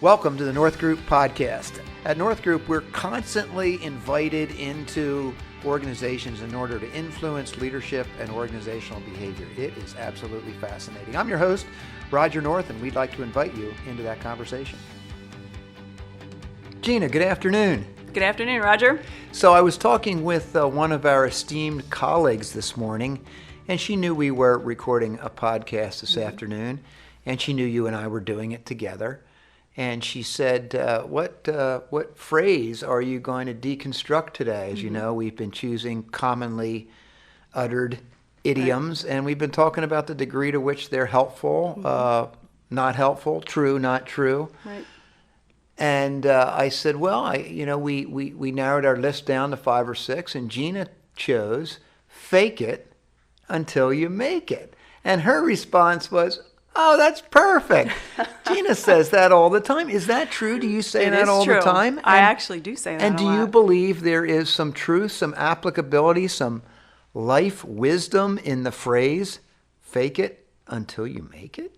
Welcome to the North Group podcast. At North Group, we're constantly invited into organizations in order to influence leadership and organizational behavior. It is absolutely fascinating. I'm your host, Roger North, and we'd like to invite you into that conversation. Gina, good afternoon. Good afternoon, Roger. So I was talking with one of our esteemed colleagues this morning, and she knew we were recording a podcast this afternoon, and she knew you and I were doing it together. And she said, what phrase are you going to deconstruct today? As you know, we've been choosing commonly uttered idioms, and we've been talking about the degree to which they're helpful, not helpful, true, not true. Right. And I said, well, we narrowed our list down to 5 or 6, and Gina chose fake it until you make it. And her response was, oh, that's perfect. Gina says that all the time. Is that true? Do you say that all the time? I actually do say that And a do lot. you believe there is some truth, some applicability, some life wisdom in the phrase, fake it until you make it?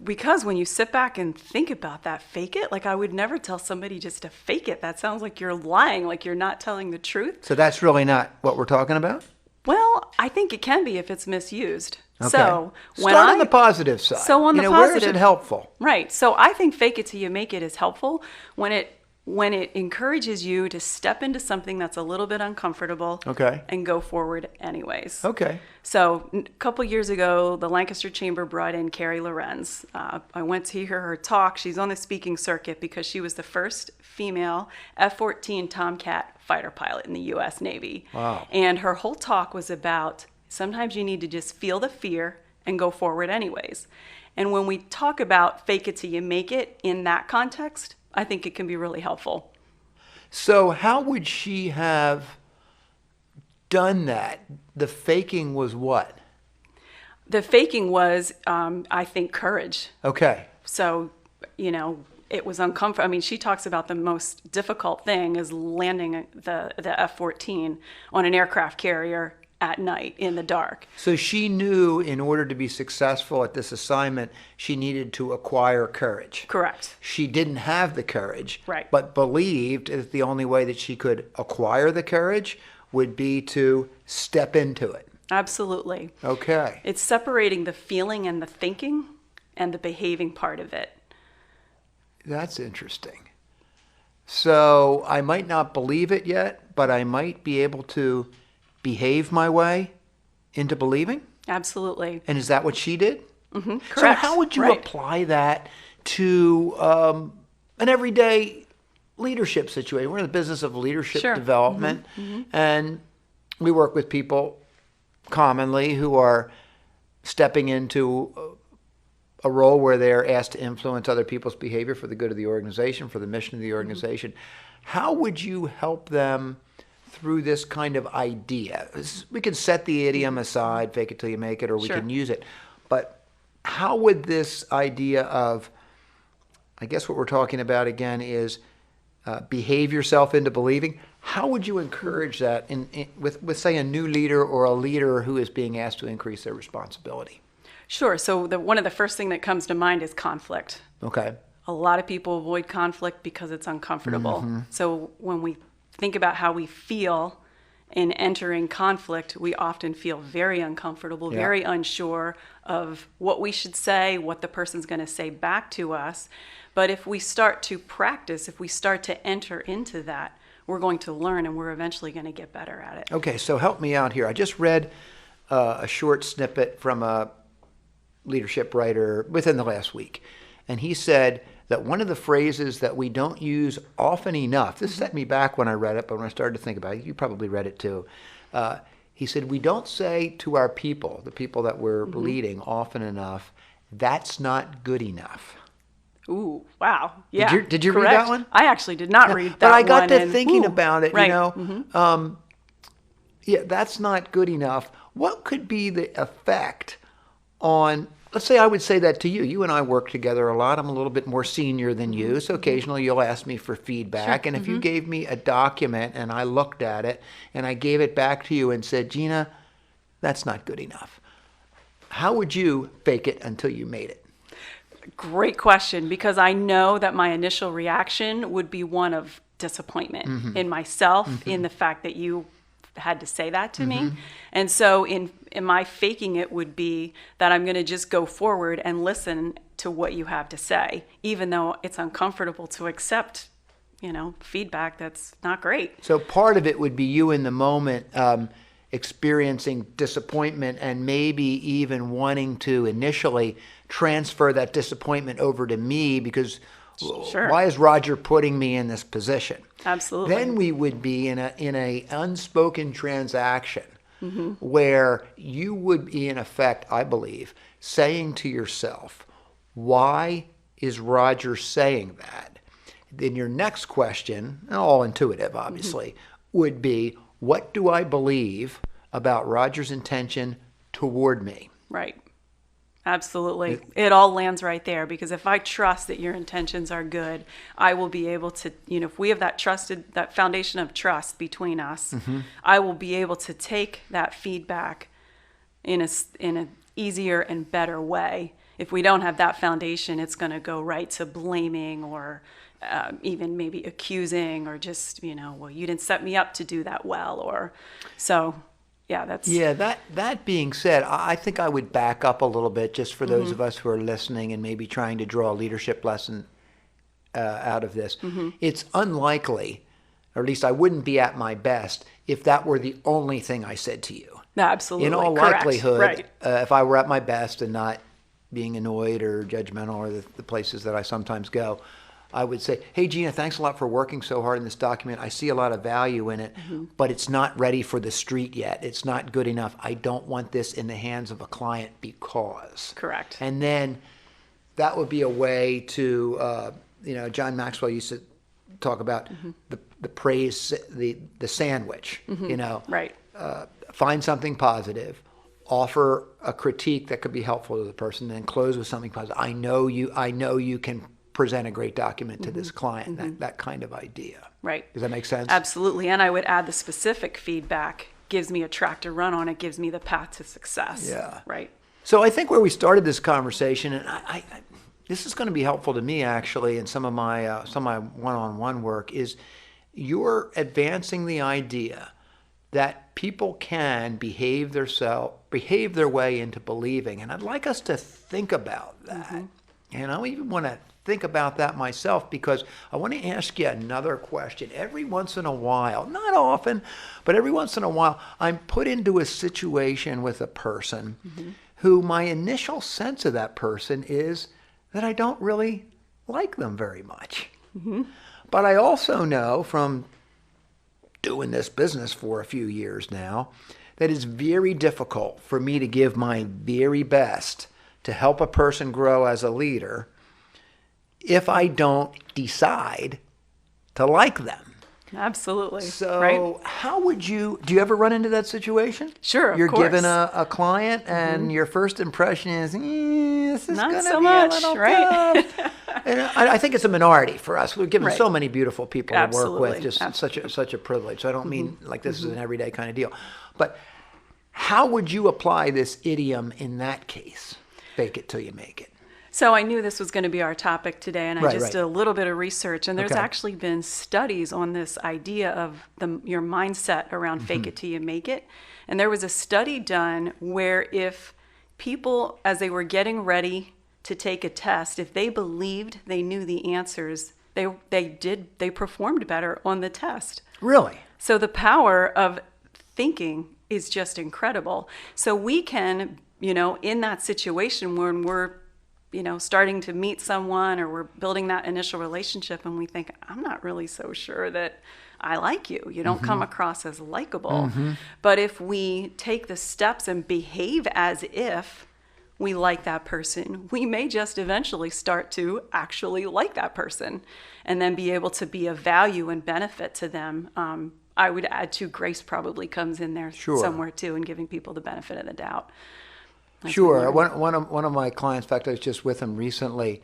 Because when you sit back and think about that, fake it, like I would never tell somebody just to fake it. That sounds like you're lying, like you're not telling the truth. So that's really not what we're talking about? Well, I think it can be if it's misused. Okay. So Start on the positive side. So on the positive, where is it helpful? Right. So I think fake it till you make it is helpful when it encourages you to step into something that's a little bit uncomfortable. Okay. And go forward anyways. Okay. So a couple years ago, the Lancaster Chamber brought in Carrie Lorenz. I went to hear her talk. She's on the speaking circuit because she was the first female F-14 Tomcat fighter pilot in the U.S. Navy. Wow. And her whole talk was about sometimes you need to just feel the fear and go forward anyways. And when we talk about fake it till you make it in that context, I think it can be really helpful. So how would she have done that? The faking was what? The faking was, I think, courage. Okay. So, it was uncomfortable. I mean, she talks about the most difficult thing is landing the F-14 on an aircraft carrier at night in the dark. So she knew in order to be successful at this assignment, she needed to acquire courage. Correct. She didn't have the courage, Right. but believed that the only way that she could acquire the courage would be to step into it. Absolutely. Okay. It's separating the feeling and the thinking and the behaving part of it. That's interesting. So I might not believe it yet, but I might be able to behave my way into believing? Absolutely. And is that what she did? Mm-hmm. Correct. So how would you apply that to an everyday leadership situation? We're in the business of leadership development, and we work with people commonly who are stepping into a role where they're asked to influence other people's behavior for the good of the organization, for the mission of the organization. How would you help them through this kind of idea? We can set the idiom aside, fake it till you make it, or we can use it. But how would this idea of, I guess what we're talking about again is behave yourself into believing. How would you encourage that with say, a new leader or a leader who is being asked to increase their responsibility? Sure. So one of the first thing that comes to mind is conflict. Okay. A lot of people avoid conflict because it's uncomfortable. So when we think about how we feel in entering conflict, we often feel very uncomfortable, very unsure of what we should say, what the person's going to say back to us. But if we start to practice, if we start to enter into that, we're going to learn and we're eventually going to get better at it. Okay, so help me out here. I just read a short snippet from a leadership writer within the last week, and he said that one of the phrases that we don't use often enough, this set me back when I read it, but when I started to think about it, you probably read it too. He said, we don't say to our people, the people that we're leading, often enough, that's not good enough. Ooh, wow. Yeah. Did you correct. read that one? I actually did not read that one. But I got to thinking about it, right. That's not good enough. What could be the effect on, let's say I would say that to you. You and I work together a lot. I'm a little bit more senior than you, so occasionally you'll ask me for feedback. And if you gave me a document and I looked at it and I gave it back to you and said, Gina, that's not good enough. How would you fake it until you made it? Great question, because I know that my initial reaction would be one of disappointment in myself, in the fact that you had to say that to me. And so in my faking it would be that I'm going to just go forward and listen to what you have to say, even though it's uncomfortable to accept, feedback that's not great. So part of it would be you in the moment experiencing disappointment and maybe even wanting to initially transfer that disappointment over to me because why is Roger putting me in this position? Absolutely. Then we would be in a unspoken transaction where you would be, in effect, I believe, saying to yourself, why is Roger saying that? Then your next question, all intuitive obviously, would be, what do I believe about Roger's intention toward me? Right. Absolutely. It all lands right there, because if I trust that your intentions are good, I will be able to, if we have that foundation of trust between us, I will be able to take that feedback in a easier and better way. If we don't have that foundation, it's going to go right to blaming or even maybe accusing, or just, well, you didn't set me up to do that well, or so. That being said, I think I would back up a little bit just for those of us who are listening and maybe trying to draw a leadership lesson out of this. It's unlikely, or at least I wouldn't be at my best, if that were the only thing I said to you. Absolutely. In all correct. likelihood, right. If I were at my best and not being annoyed or judgmental, or the places that I sometimes go, I would say, hey, Gina, thanks a lot for working so hard in this document. I see a lot of value in it, but it's not ready for the street yet. It's not good enough. I don't want this in the hands of a client because. Correct. And then that would be a way to, John Maxwell used to talk about the praise, the sandwich, Right. Find something positive, offer a critique that could be helpful to the person, then close with something positive. I know you can present a great document to this client, that kind of idea. Right. Does that make sense? Absolutely. And I would add the specific feedback gives me a track to run on. It gives me the path to success. Yeah. Right. So I think where we started this conversation, and I this is going to be helpful to me actually in some of my one-on-one work, is you're advancing the idea that people can behave their way into believing. And I'd like us to think about that. And I even want to think about that myself, because I want to ask you another question. Every once in a while, not often, but every once in a while, I'm put into a situation with a person who my initial sense of that person is that I don't really like them very much. But I also know from doing this business for a few years now that it's very difficult for me to give my very best to help a person grow as a leader if I don't decide to like them. Absolutely. So how would do you ever run into that situation? Sure, of You're course. given a client and your first impression is, this is Not going to so be much, a little right? tough. And I think it's a minority for us. We're given so many beautiful people to work with, Absolutely. just such a privilege. So I don't mean like this is an everyday kind of deal. But how would you apply this idiom in that case? Fake it till you make it. So I knew this was going to be our topic today, and I just did a little bit of research, and there's Okay. actually been studies on this idea of your mindset around fake it till you make it. And there was a study done where if people, as they were getting ready to take a test, if they believed they knew the answers, they performed better on the test. Really? So the power of thinking is just incredible. So we can, in that situation when we're, starting to meet someone or we're building that initial relationship and we think, I'm not really so sure that I like you. You don't come across as likable. But if we take the steps and behave as if we like that person, we may just eventually start to actually like that person and then be able to be of value and benefit to them. I would add too, grace probably comes in there somewhere too, and giving people the benefit of the doubt. Sure. One of my clients, in fact, I was just with him recently,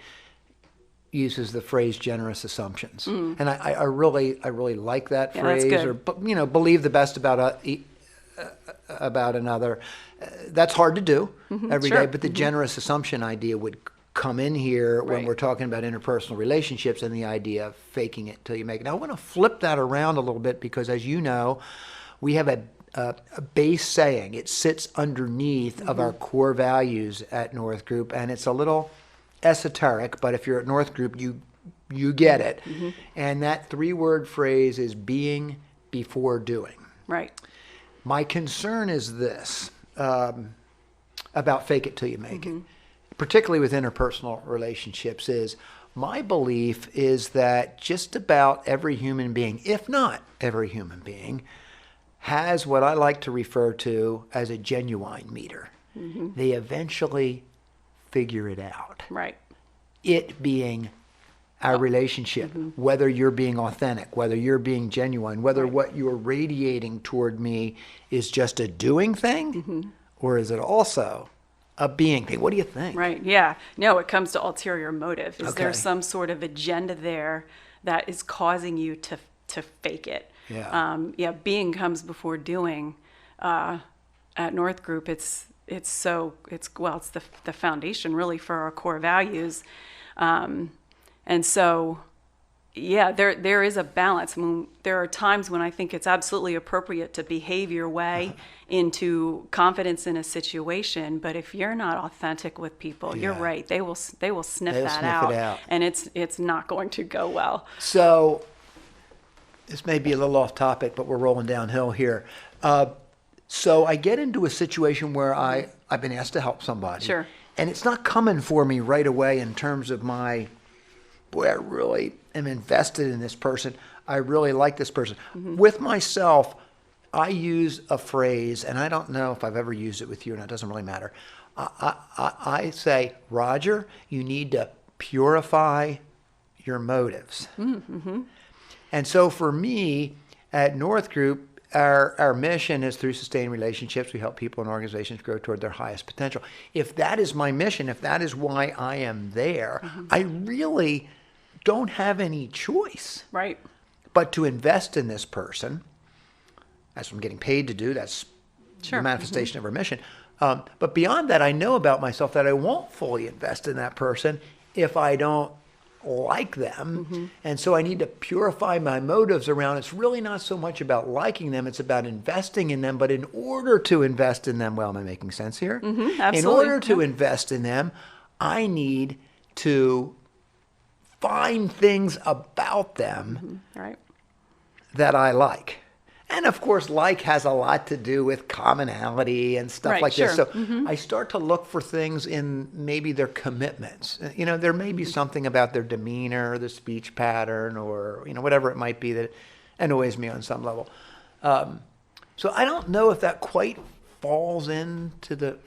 uses the phrase generous assumptions. And I really like that phrase, or believe the best about another. That's hard to do every day, but the generous assumption idea would come in here when Right. we're talking about interpersonal relationships and the idea of faking it till you make it. Now, I want to flip that around a little bit because, as you know, we have a base saying. It sits underneath of our core values at North Group, and it's a little esoteric, but if you're at North Group, you get it. And that 3-word phrase is being before doing. Right. My concern is this about fake it till you make it, particularly with interpersonal relationships, is my belief is that just about every human being, if not every human being, has what I like to refer to as a genuine meter. They eventually figure it out. Right. It being our relationship, whether you're being authentic, whether you're being genuine, whether what you're radiating toward me is just a doing thing, or is it also a being thing? What do you think? Right. Yeah. No, it comes to ulterior motive. Is there Okay. some sort of agenda there that is causing you to fake it? Yeah. Being comes before doing. At North Group, it's the foundation really for our core values. And so, there is a balance. I mean, there are times when I think it's absolutely appropriate to behave your way into confidence in a situation. But if you're not authentic with people, you're right. They will sniff They'll that sniff it out, out. and it's not going to go well. So, this may be a little off topic, but we're rolling downhill here. So I get into a situation where I've been asked to help somebody. Sure. And it's not coming for me right away in terms of I really am invested in this person. I really like this person. With myself, I use a phrase, and I don't know if I've ever used it with you, and it doesn't really matter. I say, Roger, you need to purify your motives. And so for me, at North Group, our mission is through sustained relationships, we help people and organizations grow toward their highest potential. If that is my mission, if that is why I am there, I really don't have any choice. Right. But to invest in this person, that's what I'm getting paid to do, that's Sure. the manifestation of our mission. But beyond that, I know about myself that I won't fully invest in that person if I don't like them. And so I need to purify my motives around. It's really not so much about liking them, it's about investing in them. But in order to invest in them, well, am I making sense here? Absolutely. In order to invest in them, I need to find things about them Right. that I like. And of course, like has a lot to do with commonality and stuff Right, like this. sure. So I start to look for things in maybe their commitments. There may be something about their demeanor, their speech pattern, or whatever it might be that annoys me on some level. So I don't know if that quite falls into the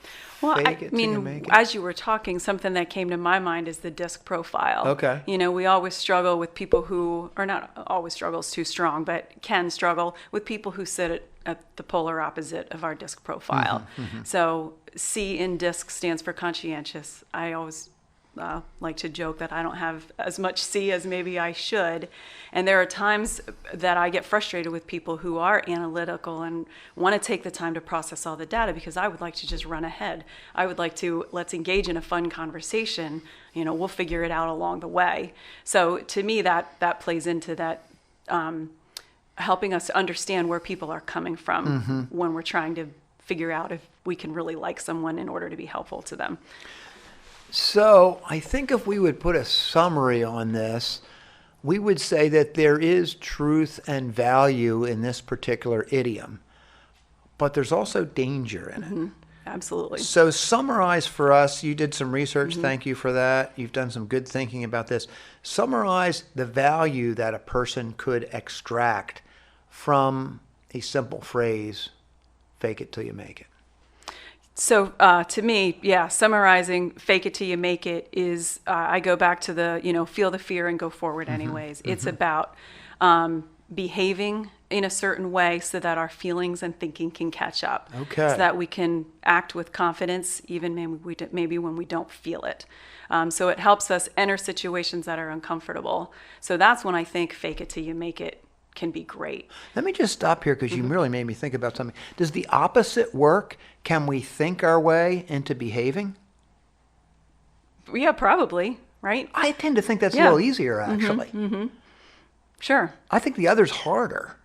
Well, fake it till you make it. as you were talking, something that came to my mind is the disc profile. Okay. We always struggle with people who, or not always struggles too strong, but can struggle with people who sit at the polar opposite of our disc profile. So C in disc stands for conscientious. I always like to joke that I don't have as much C as maybe I should. And there are times that I get frustrated with people who are analytical and want to take the time to process all the data because I would like to just run ahead. I would like to, let's engage in a fun conversation. We'll figure it out along the way. So to me, that plays into that, helping us to understand where people are coming from when we're trying to figure out if we can really like someone in order to be helpful to them. So I think if we would put a summary on this, we would say that there is truth and value in this particular idiom, but there's also danger in it. Absolutely. So summarize for us, you did some research, thank you for that. You've done some good thinking about this. Summarize the value that a person could extract from a simple phrase, fake it till you make it. So to me, summarizing fake it till you make it is, I go back to the, feel the fear and go forward anyways. It's about behaving in a certain way so that our feelings and thinking can catch up. Okay. So that we can act with confidence even maybe when we don't feel it. So it helps us enter situations that are uncomfortable. So that's when I think fake it till you make it can be great. Let me just stop here because you really made me think about something. Does the opposite work? Can we think our way into behaving? Yeah, probably, right? I tend to think that's a little easier, actually. Sure. I think the other's harder.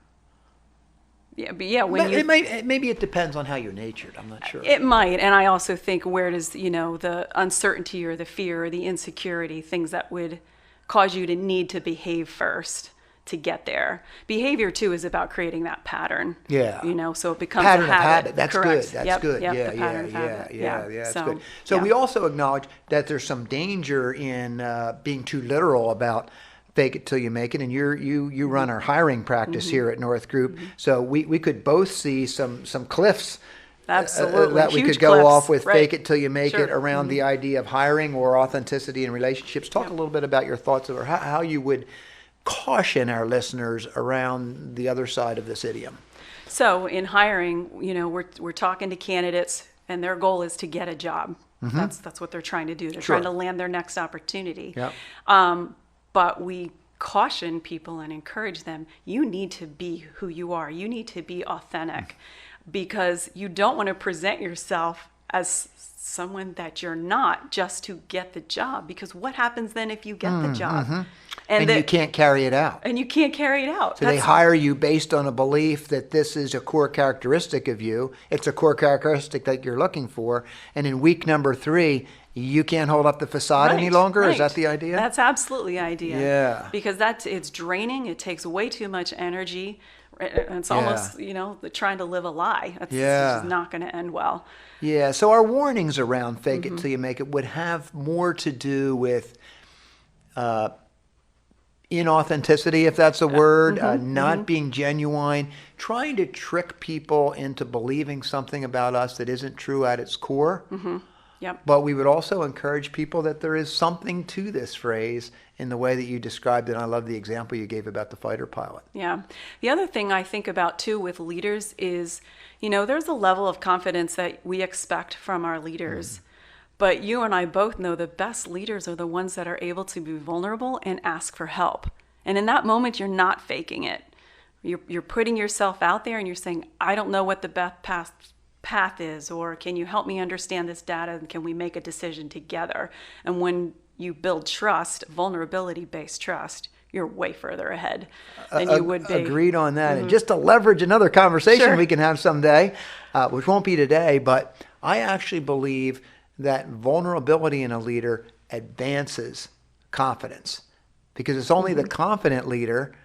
Yeah, but yeah, when maybe it depends on how you're natured. I'm not sure. It might, and I also think where does the uncertainty or the fear or the insecurity, things that would cause you to need to behave first to get there. Behavior too is about creating that pattern. Yeah. So it becomes pattern a habit. Of habit. That's Correct. good. That's good. Yep, Yeah, the pattern of habit. That's good. So we also acknowledge that there's some danger in being too literal about fake it till you make it, and you run our hiring practice here at North Group, so we could both see some cliffs. Absolutely. That we Huge could go cliffs. off with Right. fake it till you make it around the idea of hiring or authenticity in relationships. Talk a little bit about your thoughts or how you would caution our listeners around the other side of this idiom. So in hiring, we're talking to candidates, and their goal is to get a job. That's what they're trying to do. They're trying to land their next opportunity. Yep. But we caution people and encourage them, you need to be who you are. You need to be authentic, because you don't want to present yourself as someone that you're not just to get the job, because what happens then if you get the job? And you can't carry it out. And you can't carry it out. So they hire you based on a belief that this is a core characteristic of you. It's a core characteristic that you're looking for. And in week number 3, you can't hold up the facade any longer? Right. Is that the idea? That's absolutely the idea. Yeah. Because it's draining. It takes way too much energy. It's almost, trying to live a lie. It's just not going to end well. Yeah. So our warnings around fake it till you make it would have more to do with inauthenticity, if that's a word, not being genuine, trying to trick people into believing something about us that isn't true at its core. Yep. But we would also encourage people that there is something to this phrase in the way that you described it. I love the example you gave about the fighter pilot. Yeah. The other thing I think about too with leaders is, there's a level of confidence that we expect from our leaders. But you and I both know the best leaders are the ones that are able to be vulnerable and ask for help. And in that moment, you're not faking it. You're putting yourself out there and you're saying, I don't know what the best path is, or can you help me understand this data, and can we make a decision together? And when you build trust, vulnerability-based trust, you're way further ahead than you would be. Agreed on that. And just to leverage another conversation we can have someday, which won't be today, but I actually believe that vulnerability in a leader advances confidence, because it's only the confident leader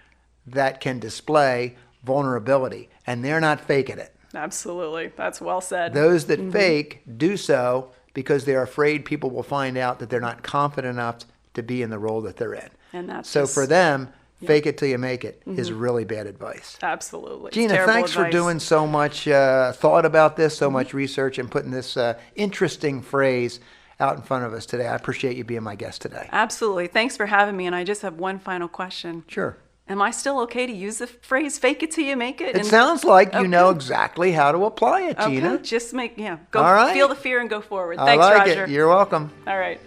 that can display vulnerability, and they're not faking it. Absolutely. That's well said. Those that fake do so because they're afraid people will find out that they're not confident enough to be in the role that they're in. And that's so for them, fake it till you make it is really bad advice. Absolutely. Gina, thanks for doing so much thought about this, so much research, and putting this interesting phrase out in front of us today. I appreciate you being my guest today. Absolutely. Thanks for having me. And I just have one final question. Sure. Am I still okay to use the phrase "fake it till you make it"? It sounds like you know exactly how to apply it, Gina. Okay, just go feel the fear and go forward. Thanks, I like Roger. it. You're welcome. All right.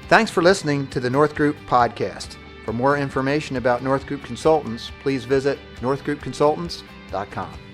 Thanks for listening to the North Group podcast. For more information about North Group Consultants, please visit northgroupconsultants.com.